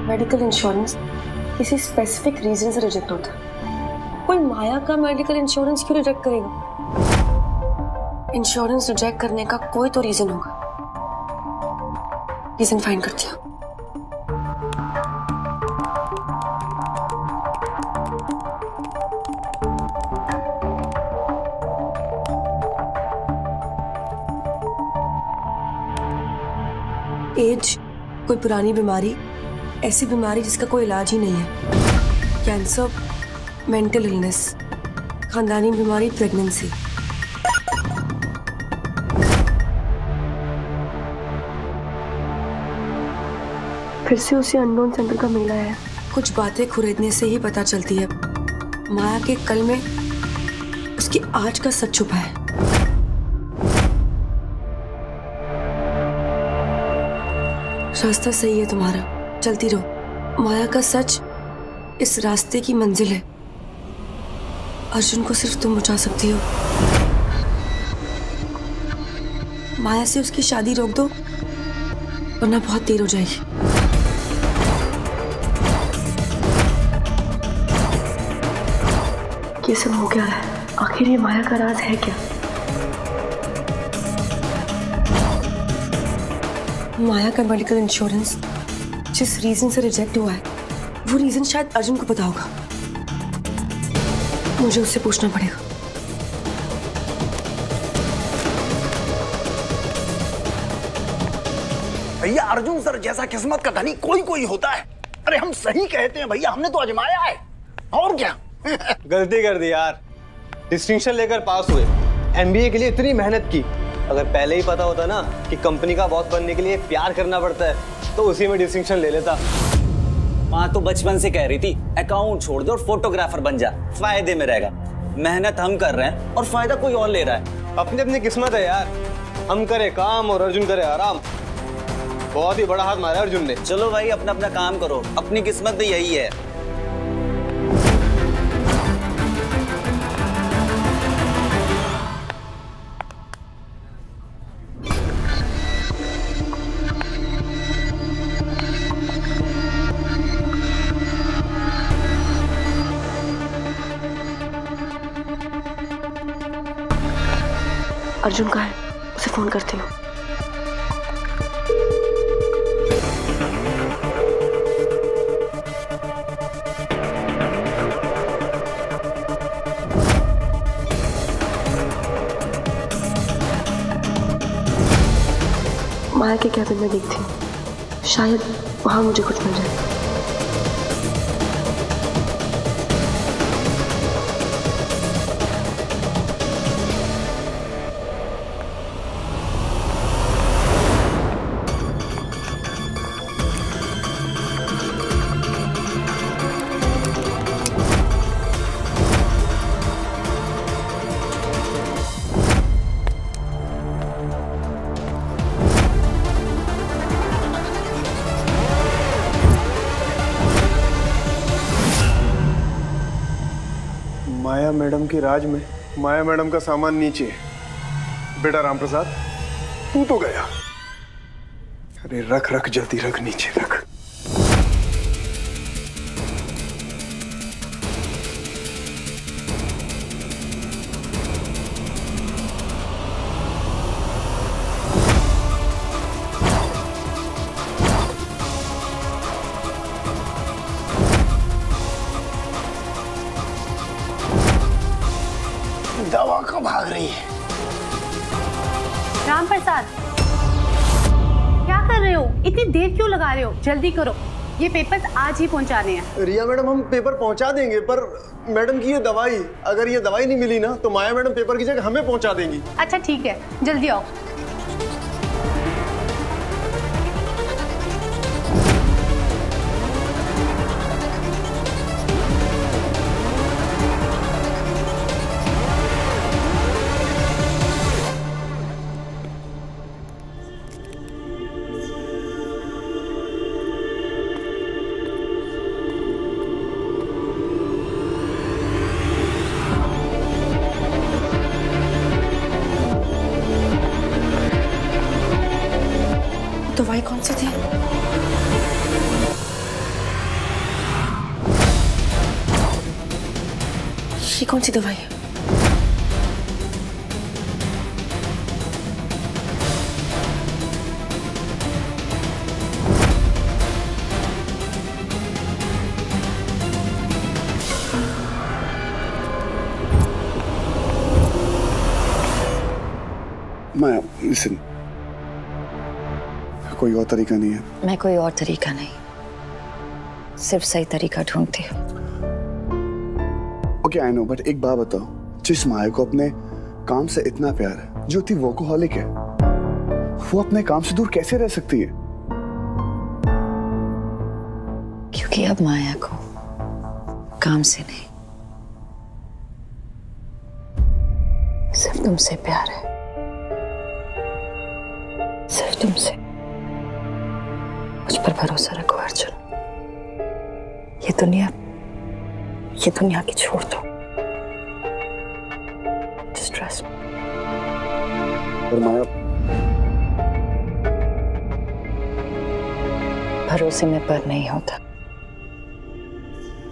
Medical insurance किसी specific reason से reject होता है। कोई माया का मेडिकल इंश्योरेंस क्यों रिजेक्ट करेगा? इंश्योरेंस रिजेक्ट करने का कोई तो रीजन होगा। रीजन फाइंड करती हूँ। एज, कोई पुरानी बीमारी, ऐसी बीमारी जिसका कोई इलाज ही नहीं है, कैंसर, मेंटल इलनेस, खानदानी बीमारी, प्रेगनेंसी। फिर से उसी अननोन सेंटर का मेला है। कुछ बातें खुरेदने से ही पता चलती है माया के कल में उसकी आज का सच छुपा है। रास्ता सही है तुम्हारा, चलती रहो। माया का सच इस रास्ते की मंजिल है। अर्जुन को सिर्फ तुम बचा सकती हो। माया से उसकी शादी रोक दो वरना बहुत देर हो जाएगी। ये सब हो क्या है? आखिर ये माया का राज है क्या? माया का मेडिकल इंश्योरेंस जिस रीजन से रिजेक्ट हुआ है वो रीजन शायद अर्जुन को पता होगा। मुझे उससे पूछना पड़ेगा। भैया अर्जुन सर जैसा किस्मत का धनी कोई कोई होता है। अरे हम सही कहते हैं भैया, हमने तो आजमाया है और क्या। गलती कर दी यार, डिस्टिंक्शन लेकर पास हुए, एमबीए के लिए इतनी मेहनत की। अगर पहले ही पता होता ना कि कंपनी का बॉस बनने के लिए प्यार करना पड़ता है तो उसी में डिस्टिंक्शन ले लेता। माँ तो बचपन से कह रही थी अकाउंट छोड़ दो और फोटोग्राफर बन जा, फायदे में रहेगा। मेहनत हम कर रहे हैं और फायदा कोई और ले रहा है। अपनी अपनी किस्मत है यार, हम करे काम और अर्जुन करे आराम। बहुत ही बड़ा हाथ मारा अर्जुन ने। चलो भाई अपना अपना काम करो, अपनी किस्मत भी यही है। अर्जुन का है, उसे फोन करती हूँ। माया के कैबिन में देखती हूँ, शायद वहां मुझे कुछ मिल जाए। माया मैडम की राज में माया मैडम का सामान नीचे। बेटा रामप्रसाद तू तो गया। अरे रख रख जल्दी रख, नीचे रख। दवा कब भाग रही है? रामप्रसाद क्या कर रहे हो? इतनी देर क्यों लगा रहे हो? जल्दी करो, ये पेपर्स आज ही पहुंचाने हैं। रिया मैडम हम पेपर पहुंचा देंगे, पर मैडम की ये दवाई, अगर ये दवाई नहीं मिली ना तो माया मैडम पेपर की जगह हमें पहुंचा देंगी। अच्छा ठीक है, जल्दी आओ। दवाई कौन सी थी? ये कौन सी दवाई है? माया, लिसन, कोई और तरीका नहीं है? मैं कोई और तरीका नहीं, सिर्फ सही तरीका ढूंढती हूँ। ओके आई नो, बट एक बात बताओ, जिस माया को अपने काम से इतना प्यार है, जो थी वर्कोहॉलिक है, वो अपने काम से दूर कैसे रह सकती है? क्योंकि अब माया को काम से नहीं, सिर्फ तुमसे प्यार है, सिर्फ तुमसे। मुझ पर भरोसा रखो अर्जुन, ये दुनिया की छोड़ दो। Just trust me. और माया, भरोसे में पर नहीं होता,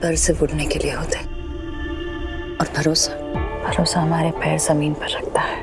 पर सिर्फ उड़ने के लिए होते। और भरोसा हमारे पैर जमीन पर रखता है।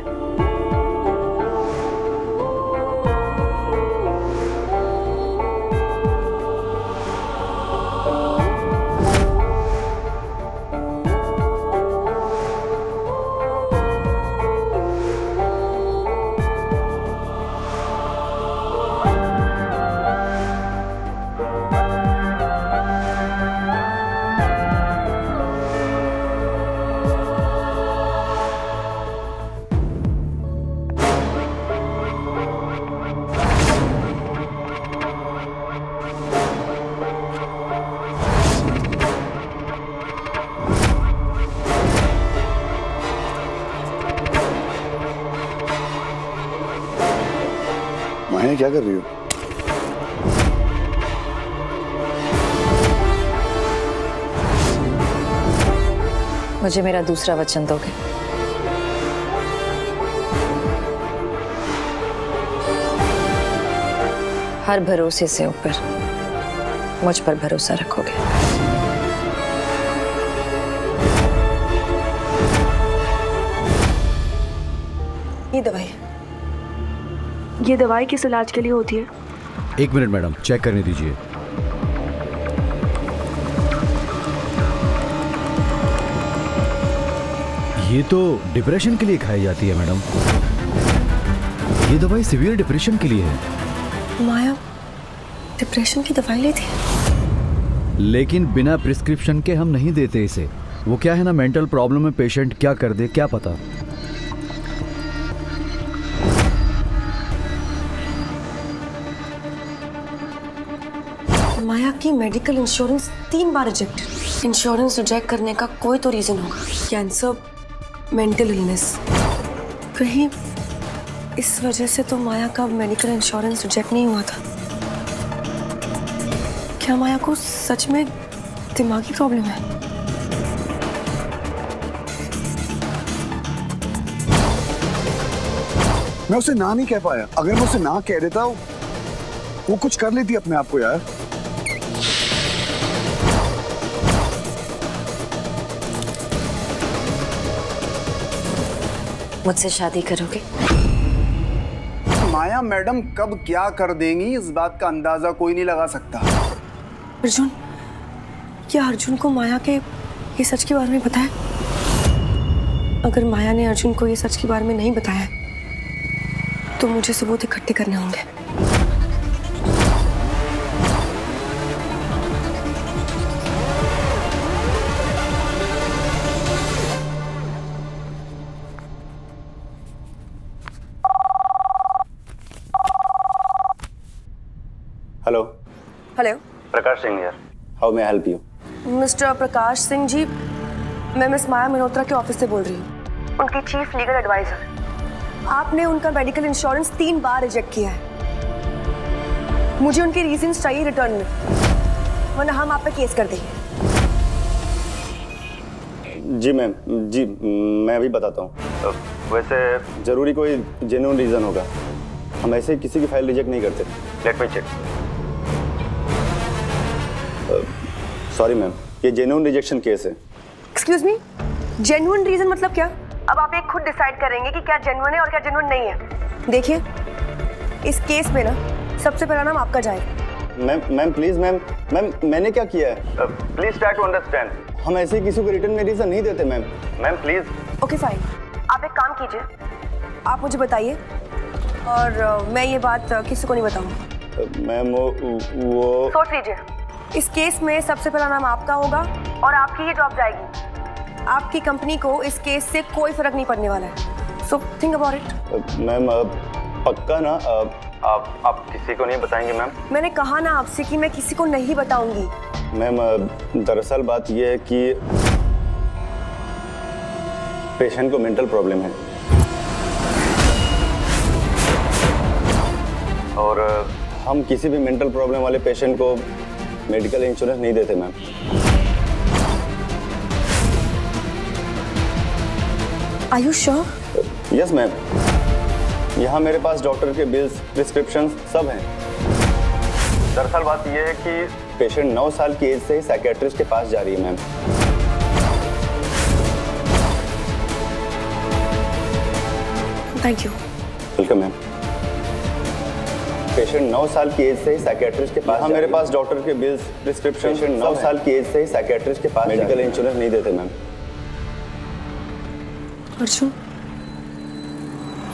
माया क्या कर रही हो? मुझे मेरा दूसरा वचन दोगे? हर भरोसे से ऊपर मुझ पर भरोसा रखोगे? ये दवाई किस इलाज के लिए होती है? एक मिनट मैडम, चेक करने दीजिए। ये तो डिप्रेशन के लिए खाई जाती है मैडम। ये दवाई सीवियर डिप्रेशन के लिए है। माया डिप्रेशन की दवाई ली थी? लेकिन बिना प्रिस्क्रिप्शन के हम नहीं देते इसे। वो क्या है ना, मेंटल प्रॉब्लम में पेशेंट क्या कर दे क्या पता। माया की मेडिकल इंश्योरेंस 3 बार रिजेक्टेड। इंश्योरेंस रिजेक्ट करने का कोई तो रीजन होगा। कैंसर, मेंटल इलनेस, कहीं इस वजह से तो माया का मेडिकल इंश्योरेंस रिजेक्ट नहीं हुआ था। क्या माया को सच में दिमागी प्रॉब्लम है? मैं उसे ना नहीं कह पाया। अगर मैं उसे ना कह देता वो कुछ कर लेती अपने आप को यार। मुझसे शादी करोगे? माया मैडम कब क्या कर देंगी इस बात का अंदाजा कोई नहीं लगा सकता। अर्जुन, क्या अर्जुन को माया के ये सच के बारे में पता है? अगर माया ने अर्जुन को ये सच के बारे में नहीं बताया तो मुझे सबूत इकट्ठे करने होंगे। हेलो। हेलो, प्रकाश सिंह यार, how may I help you? Mister Prakash Singh ji, मैं मिस माया मल्होत्रा के ऑफिस से बोल रही हूँ, उनकी चीफ लीगल एडवाइजर। आपने उनका मेडिकल इंश्योरेंस 3 बार रिजेक्ट किया है। मुझे उनके रीजंस चाहिए रिटर्न में, वरना हम आप पे केस कर देंगे। जी मैम, जी मैं अभी बताता हूँ। वैसे जरूरी कोई जेन्युइन रीज़न होगा, हम ऐसे किसी की फाइल रिजेक्ट नहीं करते। Let me check. Sorry ma'am, ये जेन्युइन रिजेक्शन केस है। एक्सक्यूज मी, जेन्युइन रीजन मतलब क्या? अब आप एक खुद डिसाइड करेंगे कि क्या जेन्युइन है और क्या जेन्युइन नहीं है। देखिए, इस केस में ना सबसे पहला नाम आपका जाएगा। मैम प्लीज, मैम मैंने क्या किया है? Please try to understand. हम ऐसे किसी को रिटर्न में रीजन नहीं देते ma'am. Ma'am please. Okay fine, आप एक काम कीजिए, आप मुझे बताइए और मैं ये बात किसी को नहीं बताऊंगा। मैम वो सोच लीजिए, इस केस में सबसे पहला नाम आपका होगा और आपकी ये जॉब जाएगी। आपकी कंपनी को इस केस से कोई फर्क नहीं पड़ने वाला है। So think about it. Ma'am पक्का ना? आप किसी को नहीं बताएंगे मैम? मैंने कहा ना आपसे कि मैं किसी को नहीं बताऊंगी। मैम दरअसल बात यह है कि पेशेंट को मेंटल प्रॉब्लम है और हम किसी भी मेंटल प्रॉब्लम वाले पेशेंट को मेडिकल इंश्योरेंस नहीं देते ma'am. Are you sure? Yes ma'am, यहाँ मेरे पास डॉक्टर के बिल्स, प्रिस्क्रिप्शन सब हैं। दरअसल बात यह है कि पेशेंट 9 साल की एज से ही साइकियाट्रिस्ट के पास जा रही है ma'am. Thank you. Welcome ma'am. Patient 9 साल की एज से ही साइकियाट्रिस्ट के पास, यहाँ मेरे पास डॉक्टर के बिल्स, प्रिस्क्रिप्शन, पेशेंट 9 साल की एज से ही साइकियाट्रिस्ट के पास मेडिकल इंश्योरेंस नहीं देते मैम। अर्जुन,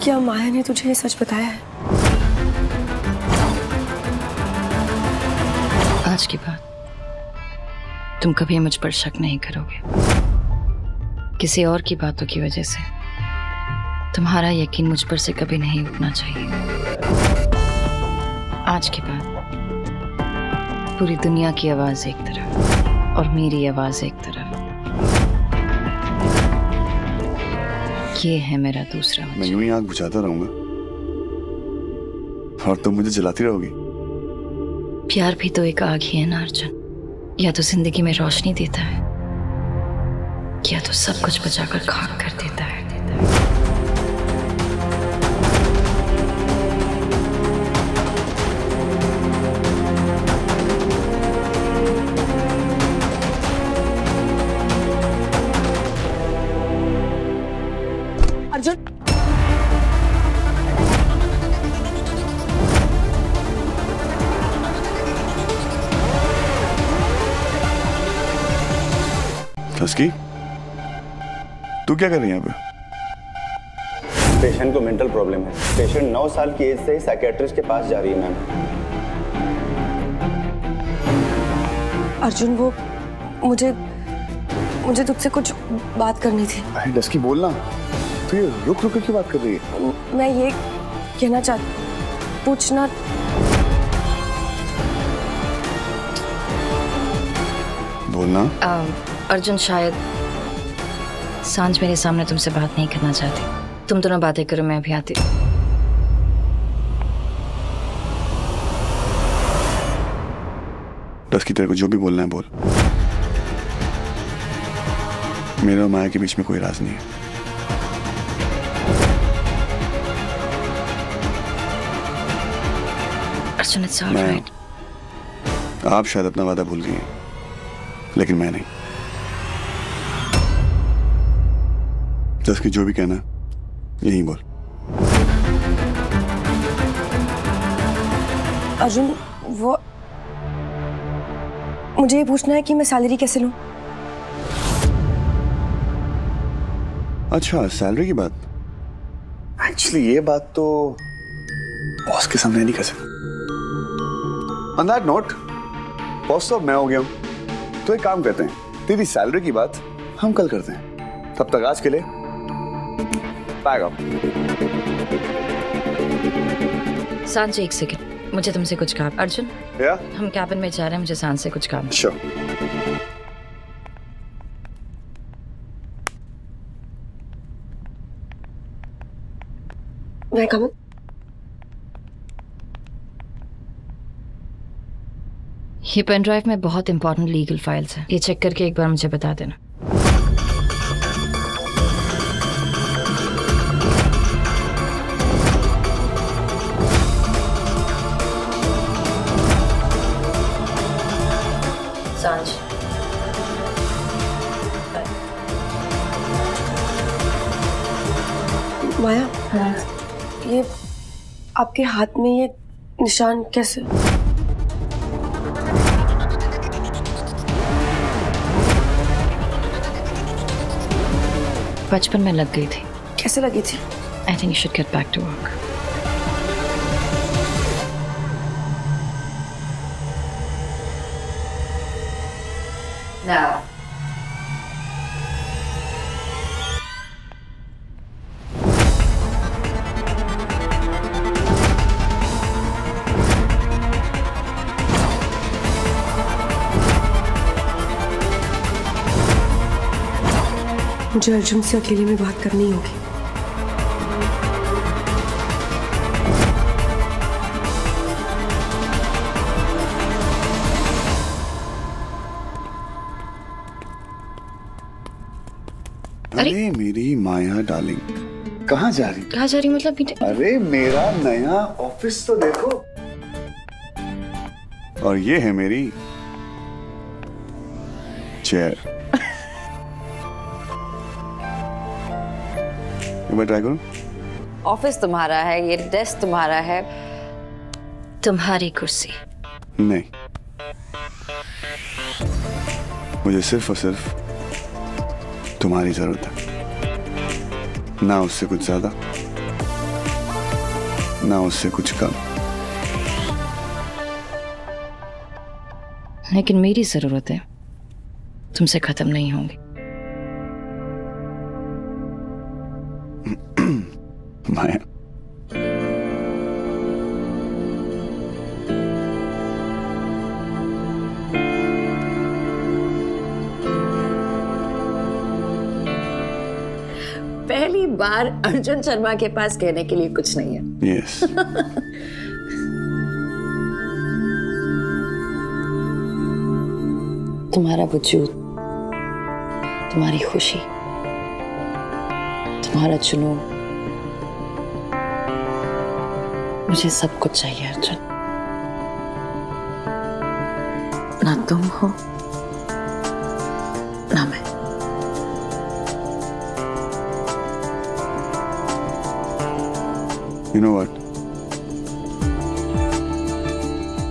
क्या माया ने तुझे ये सच बताया है? आज के बाद तुम कभी मुझ पर शक नहीं करोगे। किसी और की बातों की वजह से तुम्हारा यकीन मुझ पर से कभी नहीं उठना चाहिए। आज के बाद पूरी दुनिया की आवाज एक तरफ और मेरी आवाज एक तरफ। ये है मेरा दूसरा वचन। मैं यूं ही आग बुझाता रहूंगा और तुम मुझे जलाती रहोगी। प्यार भी तो एक आग ही है ना अर्जुन। या तो जिंदगी में रोशनी देता है या तो सब कुछ बचाकर खाक कर देता है। अर्जुन, टस्की, तू क्या कर रही है यहाँ पे? पेशेंट को मेंटल प्रॉब्लम है। पेशेंट 9 साल की एज से ही साइकियाट्रिस्ट के पास जा रही है मैम। अर्जुन, वो मुझे तुझसे कुछ बात करनी थी। अरे टस्की बोलना, तू ये रुक रुक की बात कर रही है। मैं ये कहना पूछना बोलना। अर्जुन, शायद सांझ मेरे सामने तुमसे बात नहीं करना चाहती। तुम दोनों बातें करो, मैं अभी आती। टस्की, तेरे को जो भी बोलना है बोल। मेरे और माया के बीच में कोई राज नहीं है। Arjun, it's alright. आप शायद अपना वादा भूल गई हैं, लेकिन मैं नहीं। टस्की, जो भी कहना यही बोल। अर्जुन, वो मुझे ये पूछना है कि मैं सैलरी कैसे लूं? अच्छा, सैलरी की बात। एक्चुअली ये बात तो बॉस के सामने नहीं कर सकते। ऑन दैट नोट, बॉस तो अब मैं हो गया हूं, तो एक काम करते हैं, तेरी सैलरी की बात हम कल करते हैं। तब तक आज के लिए पैक अप। सांझ, एक सेकंड, मुझे तुमसे कुछ काम। अर्जुन, या हम कैबिन में जा रहे हैं, मुझे सांझ से कुछ काम। श्योर। मैं कम। ये पेन ड्राइव में बहुत इंपॉर्टेंट लीगल फाइल्स हैं। ये चेक करके एक बार मुझे बता देना। माया, ये आपके हाथ में ये निशान कैसे? बचपन में लग गई थी। कैसे लगी थी? I think you should get back to work. Now. मुझे अर्जुन से अकेले में बात करनी होगी। अरे मेरी माया डार्लिंग, कहाँ जा रही? कहाँ जा रही मतलब बेटे? अरे मेरा नया ऑफिस तो देखो। और ये है मेरी चेयर। मैं ट्राई करूं? ऑफिस तुम्हारा है, ये डेस्क तुम्हारा है। तुम्हारी कुर्सी नहीं, मुझे सिर्फ और सिर्फ तुम्हारी जरूरत है, ना उससे कुछ ज्यादा ना उससे कुछ कम। लेकिन मेरी जरूरतें तुमसे खत्म नहीं होंगी। माया, पहली बार अर्जुन शर्मा के पास कहने के लिए कुछ नहीं है। यस। तुम्हारा वजूद, तुम्हारी खुशी, तुम्हारा जुनून, मुझे सब कुछ चाहिए अर्जुन। ना तुम हो ना मैं। You know what?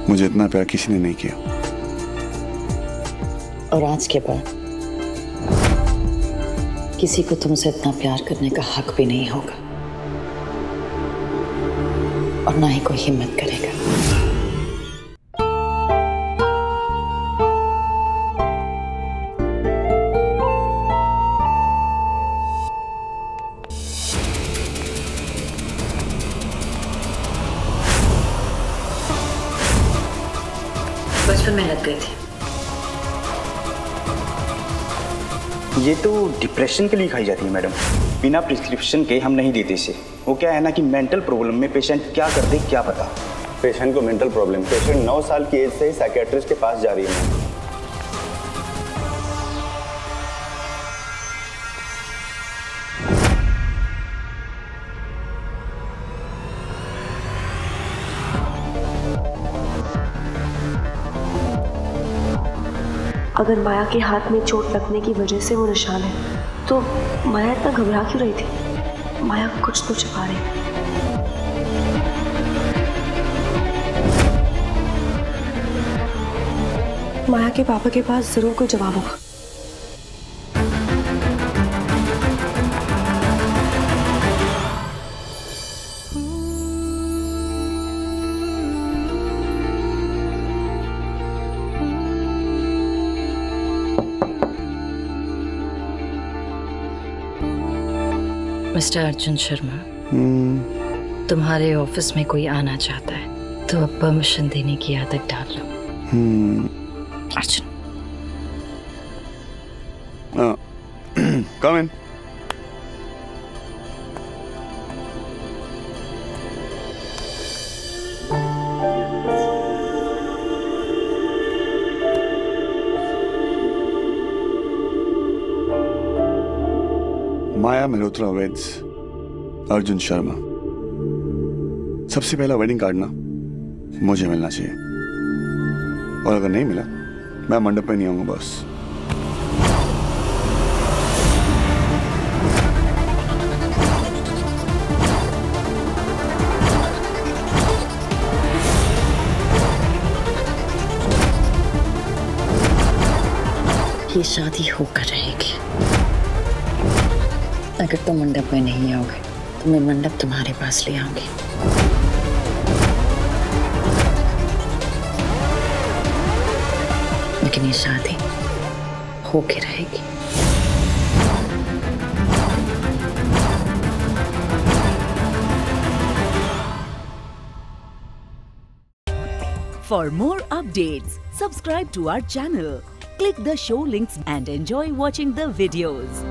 मुझे इतना प्यार किसी ने नहीं किया। और आज के बाद किसी को तुमसे इतना प्यार करने का हक भी नहीं होगा, और ना ही कोई हिम्मत करेगा। बचपन में लग गई थी। ये तो डिप्रेशन के लिए खाई जाती है मैडम, बिना प्रिस्क्रिप्शन के हम नहीं देते इसे। वो क्या है ना कि मेंटल प्रॉब्लम में पेशेंट क्या कर दे क्या पता। पेशेंट को मेंटल प्रॉब्लम, पेशेंट 9 साल की एज से ही साइकियाट्रिस्ट के पास जा रही है। अगर माया के हाथ में चोट लगने की वजह से वो निशान है, तो माया इतना घबरा क्यों रही थी? माया कुछ तो छिपा रही है। माया के पापा के पास जरूर कोई जवाब होगा। मिस्टर अर्जुन शर्मा, तुम्हारे ऑफिस में कोई आना चाहता है तो अब परमिशन देने की आदत डाल लो। अर्जुन, कम इन। माया मल्होत्रा वेड्स अर्जुन शर्मा। सबसे पहला वेडिंग कार्ड ना मुझे मिलना चाहिए, और अगर नहीं मिला मैं मंडप पे नहीं आऊंगा बस। ये शादी होकर रहेगी। अगर तुम मंडप में नहीं आओगे तो मैं मंडप तुम्हारे पास ले आऊंगी। लेकिन ये शादी होके रहेगी। For more updates, subscribe to our channel, click the show links and enjoy watching the videos.